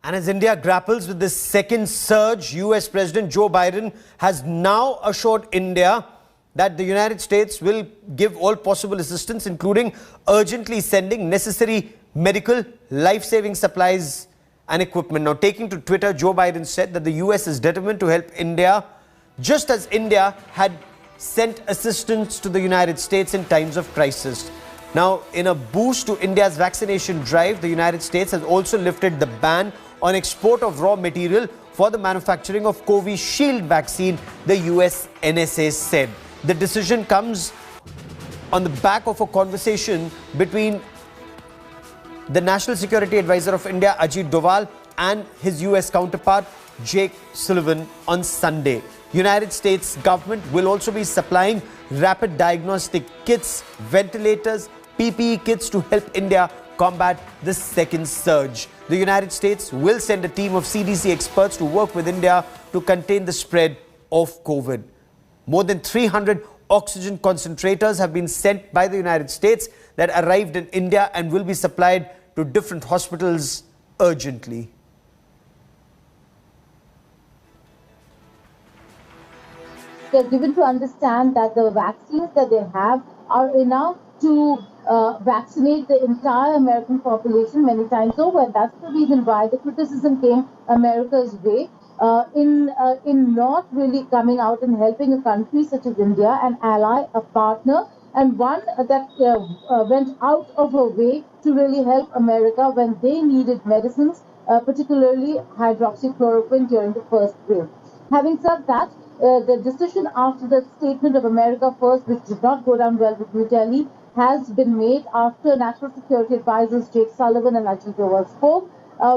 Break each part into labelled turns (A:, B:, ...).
A: And as India grapples with this second surge, US President Joe Biden has now assured India that the United States will give all possible assistance, including urgently sending necessary medical, life-saving supplies and equipment. Now, taking to Twitter, Joe Biden said that the US is determined to help India, just as India had sent assistance to the United States in times of crisis. Now, in a boost to India's vaccination drive, the United States has also lifted the ban on export of raw material for the manufacturing of Covishield vaccine, the US NSA said. The decision comes on the back of a conversation between the National Security Advisor of India, Ajit Doval, and his US counterpart, Jake Sullivan, on Sunday. United States government will also be supplying rapid diagnostic kits, ventilators, PPE kits to help India combat the second surge. The United States will send a team of CDC experts to work with India to contain the spread of COVID. More than 300 oxygen concentrators have been sent by the United States that arrived in India and will be supplied to different hospitals urgently.
B: They're given to understand that the vaccines that they have are enough to vaccinate the entire American population many times over. And that's the reason why the criticism came America's way in not really coming out and helping a country such as India, an ally, a partner, and one that went out of her way to really help America when they needed medicines, particularly hydroxychloroquine during the first wave. Having said that, the decision after the statement of America First, which did not go down well with New Delhi, has been made after National Security Advisors Jake Sullivan and Ajit Doval spoke,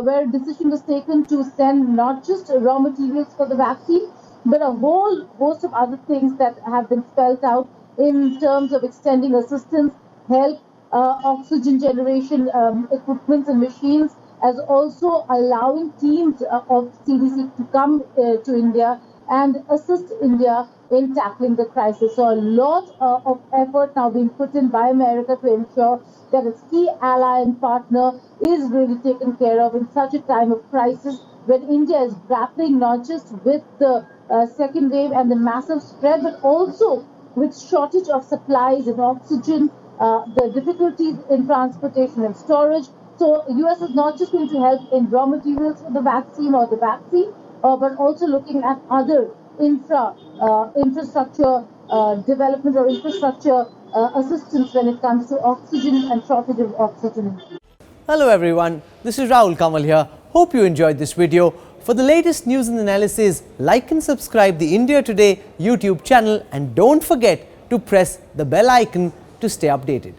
B: where a decision was taken to send not just raw materials for the vaccine, but a whole host of other things that have been spelled out in terms of extending assistance, help, oxygen generation equipment and machines, as also allowing teams of CDC to come to India and assist India in tackling the crisis. So a lot of effort now being put in by America to ensure that its key ally and partner is really taken care of in such a time of crisis when India is grappling not just with the second wave and the massive spread, but also with shortage of supplies and oxygen, the difficulties in transportation and storage. So US is not just going to help in raw materials for the vaccine or the vaccine, but also looking at other infrastructure development or infrastructure assistance when it comes to oxygen and shortage of oxygen.
C: Hello everyone, this is Rahul Kamal here. Hope you enjoyed this video. For the latest news and analysis, like and subscribe the India Today YouTube channel and don't forget to press the bell icon to stay updated.